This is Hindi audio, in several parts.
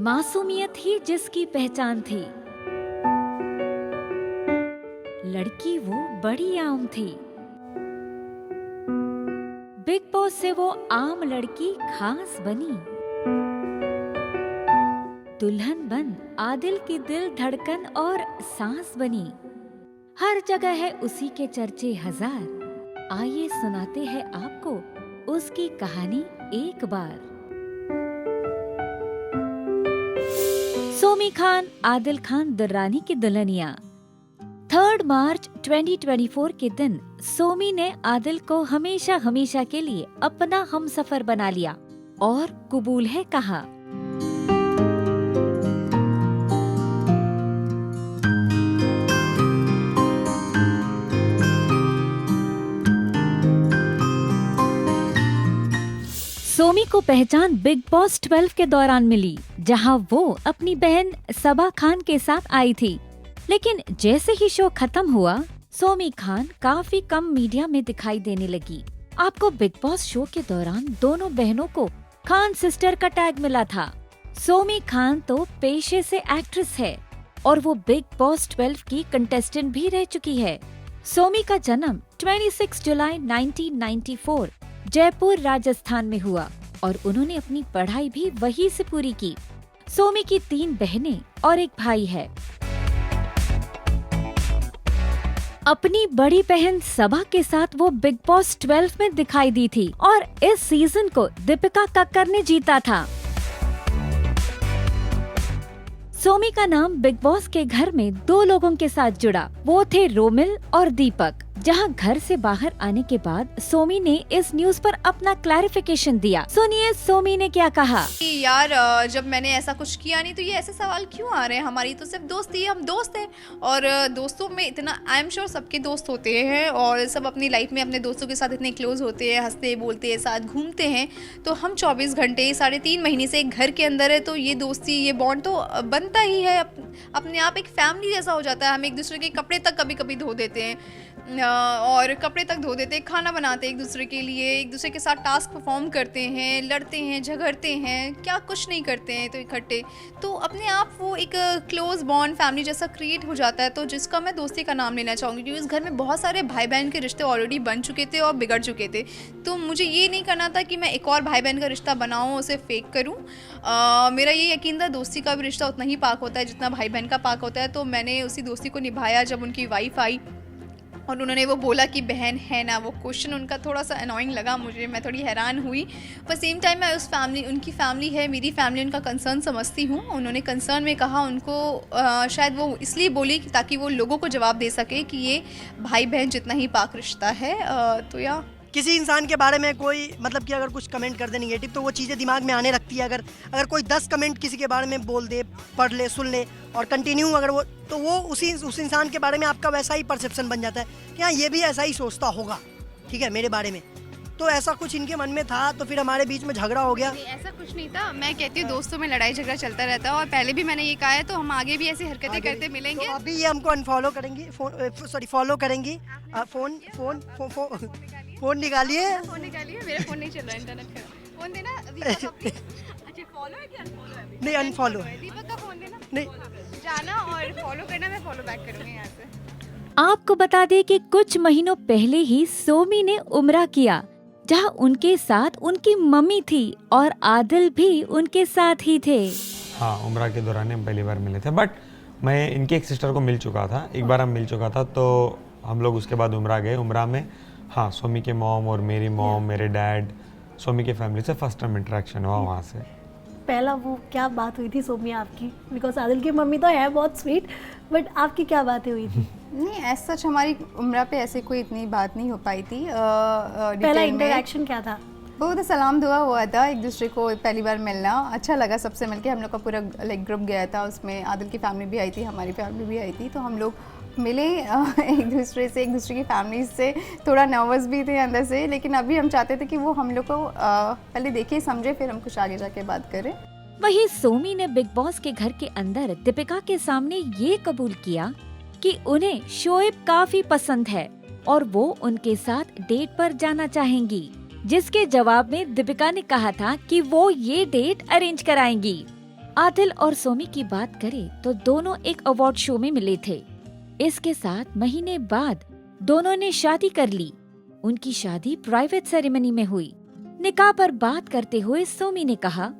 मासूमियत ही जिसकी पहचान थी। लड़की वो बड़ी आम थी। बिग बॉस से वो आम लड़की खास बनी। दुल्हन बन आदिल की दिल धड़कन और सांस बनी। हर जगह है उसी के चर्चे हजार। आइए सुनाते हैं आपको उसकी कहानी एक बार। सोमी खान आदिल खान दुर्रानी की दुल्हनिया। 3 मार्च 2024 के दिन सोमी ने आदिल को हमेशा हमेशा के लिए अपना हमसफर बना लिया और कबूल है कहा। सोमी को पहचान बिग बॉस 12 के दौरान मिली, जहां वो अपनी बहन सबा खान के साथ आई थी। लेकिन जैसे ही शो खत्म हुआ, सोमी खान काफी कम मीडिया में दिखाई देने लगी। आपको बिग बॉस शो के दौरान दोनों बहनों को खान सिस्टर का टैग मिला था। सोमी खान तो पेशे से एक्ट्रेस है और वो बिग बॉस 12 की कंटेस्टेंट भी रह चुकी है। सोमी का जन्म 26 जुलाई 1994 जयपुर राजस्थान में हुआ और उन्होंने अपनी पढ़ाई भी वहीं से पूरी की। सोमी की 3 बहनें और एक भाई है। अपनी बड़ी बहन सबा के साथ वो बिग बॉस 12 में दिखाई दी थी और इस सीजन को दीपिका कक्कर ने जीता था। सोमी का नाम बिग बॉस के घर में 2 लोगों के साथ जुड़ा, वो थे रोमिल और दीपक। जहां घर से बाहर आने के बाद सोमी ने इस न्यूज पर अपना क्लैरिफिकेशन दिया। सुनिए सोमी ने क्या कहा। यार जब मैंने ऐसा कुछ किया नहीं तो ये ऐसे सवाल क्यों आ रहे हैं। हमारी तो सिर्फ दोस्ती है, हम दोस्त हैं और दोस्तों में इतना आई एम श्योर सबके दोस्त होते हैं और सब अपनी लाइफ में अपने दोस्तों के साथ इतने क्लोज होते हैं, हंसते बोलते हैं, साथ घूमते हैं। तो हम 24 घंटे 3.5 महीने से एक घर के अंदर है, तो ये दोस्ती ये बॉन्ड तो बनता ही है। अपने आप एक फैमिली जैसा हो जाता है। हम एक दूसरे के कपड़े तक कभी कभी धो देते हैं और कपड़े तक धो देते हैं, खाना बनाते हैं एक दूसरे के लिए, एक दूसरे के साथ टास्क परफॉर्म करते हैं, लड़ते हैं, झगड़ते हैं, क्या कुछ नहीं करते हैं तो इकट्ठे। तो अपने आप वो एक क्लोज बॉन्ड फैमिली जैसा क्रिएट हो जाता है, तो जिसका मैं दोस्ती का नाम लेना चाहूँगी। क्योंकि उस घर में बहुत सारे भाई बहन के रिश्ते ऑलरेडी बन चुके थे और बिगड़ चुके थे। तो मुझे ये नहीं करना था कि मैं एक और भाई बहन का रिश्ता बनाऊँ, उसे फेक करूँ। मेरा ये यकीन था दोस्ती का भी रिश्ता उतना ही पाक होता है जितना भाई बहन का पाक होता है। तो मैंने उसी दोस्ती को निभाया। जब उनकी वाइफ आई और उन्होंने वो बोला कि बहन है ना, वो क्वेश्चन उनका थोड़ा सा अनोइंग लगा मुझे, मैं थोड़ी हैरान हुई। पर सेम टाइम मैं उस फैमिली, उनकी फैमिली है, मेरी फैमिली, उनका कंसर्न समझती हूँ। उन्होंने कंसर्न में कहा, उनको शायद वो इसलिए बोली कि ताकि वो लोगों को जवाब दे सके कि ये भाई बहन जितना ही पाक रिश्ता है। तो या किसी इंसान के बारे में कोई मतलब कि अगर कुछ कमेंट कर दे नेगेटिव तो वो चीज़ें दिमाग में आने लगती है। अगर कोई 10 कमेंट किसी के बारे में बोल दे, पढ़ ले, सुन ले और कंटिन्यू अगर वो, तो वो उस इंसान के बारे में आपका वैसा ही परसेप्शन बन जाता है कि हाँ ये भी ऐसा ही सोचता होगा, ठीक है, मेरे बारे में। तो ऐसा कुछ इनके मन में था, तो फिर हमारे बीच में झगड़ा हो गया। ऐसा कुछ नहीं था। मैं कहती हूँ दोस्तों में लड़ाई झगड़ा चलता रहता है और पहले भी मैंने ये कहा है, तो हम आगे भी ऐसी हरकतें करते मिलेंगे। तो अभी ये हमको अनफॉलो करेंगी, फॉलो करेंगी। फोन निकालिए। मेरा फोन नहीं चल रहा है, इंटरनेट का फोन देना। अच्छा फॉलो है कि अनफॉलो है? नहीं अनफॉलो है। दीपक का फोन देना, नहीं जाना और फॉलो करना, मैं फॉलो बैक करूंगी यहाँ से। आपको बता दें कि कुछ महीनों पहले ही सोमी ने उम्रा किया, जहां उनके साथ उनकी मम्मी थी और आदिल भी उनके साथ ही थे। हाँ, उम्रा के दौरान हम पहली बार मिले थे, बट मैं इनके एक सिस्टर को मिल चुका था, एक बार हम मिल चुका था। तो हम लोग उसके बाद उम्रा गए। उम्रा में हाँ, सोमी के मॉम और मेरी मॉम, मेरे डैड, सोमी के फैमिली से फर्स्ट टाइम इंटरेक्शन हुआ वहाँ से। पहला वो क्या बात हुई थी सोमी आपकी? बिकॉज आदिल की मम्मी तो है बहुत स्वीट, बट आपकी क्या बातें हुई थी? नहीं, ऐसा सच हमारी उम्र पे ऐसे कोई इतनी बात नहीं हो पाई थी। पहला इंटरेक्शन क्या था? वो तो सलाम दुआ हुआ था, एक दूसरे को पहली बार मिलना अच्छा लगा। सबसे मिलके हम लोग का पूरा लाइक ग्रुप गया था, उसमें आदिल की फैमिली भी आई थी, हमारी फैमिली भी आई थी। तो हम लोग मिले एक दूसरे से, एक दूसरे की फैमिली से। थोड़ा नर्वस भी थे अंदर से, लेकिन अभी हम चाहते थे कि वो हम लोग को पहले देखे समझे, फिर हम कुछ आगे जाके बात करें। वहीं सोमी ने बिग बॉस के घर के अंदर दीपिका के सामने ये कबूल किया कि उन्हें शोएब काफी पसंद है और वो उनके साथ डेट पर जाना चाहेंगी, जिसके जवाब में दीपिका ने कहा था कि वो ये डेट अरेंज कराएंगी। आदिल और सोमी की बात करें तो दोनों एक अवार्ड शो में मिले थे। इसके साथ महीने बाद दोनों ने शादी कर ली। उनकी शादी प्राइवेट सेरेमनी में हुई। निकाह पर बात करते हुए सोमी ने कहा,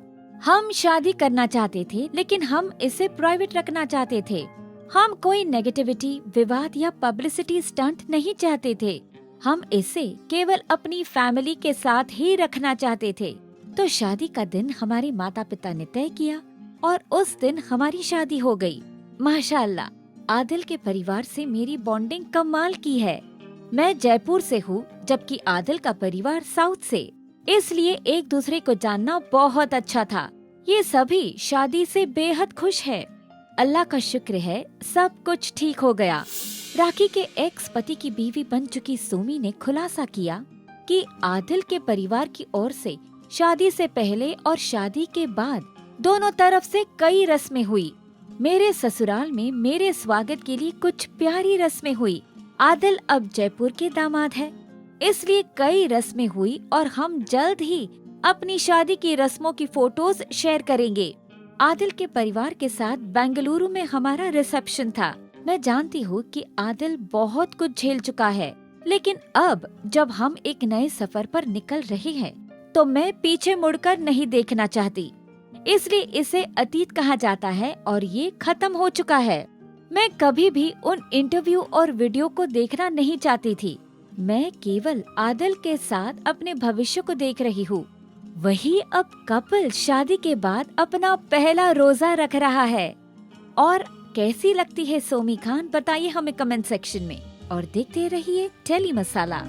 हम शादी करना चाहते थे लेकिन हम इसे प्राइवेट रखना चाहते थे। हम कोई नेगेटिविटी, विवाद या पब्लिसिटी स्टंट नहीं चाहते थे। हम इसे केवल अपनी फैमिली के साथ ही रखना चाहते थे। तो शादी का दिन हमारे माता पिता ने तय किया और उस दिन हमारी शादी हो गई। माशाअल्लाह, आदिल के परिवार से मेरी बॉन्डिंग कमाल की है। मैं जयपुर से हूँ जबकि आदिल का परिवार साउथ से, इसलिए एक दूसरे को जानना बहुत अच्छा था। ये सभी शादी से बेहद खुश है। अल्लाह का शुक्र है सब कुछ ठीक हो गया। राखी के एक्स पति की बीवी बन चुकी सोमी ने खुलासा किया कि आदिल के परिवार की ओर से शादी से पहले और शादी के बाद दोनों तरफ से कई रस्में हुई। मेरे ससुराल में मेरे स्वागत के लिए कुछ प्यारी रस्में हुई। आदिल अब जयपुर के दामाद है, इसलिए कई रस्में हुई और हम जल्द ही अपनी शादी की रस्मों की फोटोज शेयर करेंगे। आदिल के परिवार के साथ बेंगलुरु में हमारा रिसेप्शन था। मैं जानती हूँ कि आदिल बहुत कुछ झेल चुका है, लेकिन अब जब हम एक नए सफर पर निकल रहे हैं तो मैं पीछे मुड़कर नहीं देखना चाहती। इसलिए इसे अतीत कहा जाता है और ये खत्म हो चुका है। मैं कभी भी उन इंटरव्यू और वीडियो को देखना नहीं चाहती थी। मैं केवल आदिल के साथ अपने भविष्य को देख रही हूँ। वही अब कपल शादी के बाद अपना पहला रोजा रख रहा है। और कैसी लगती है सोमी खान, बताइए हमें कमेंट सेक्शन में और देखते रहिए टेली मसाला।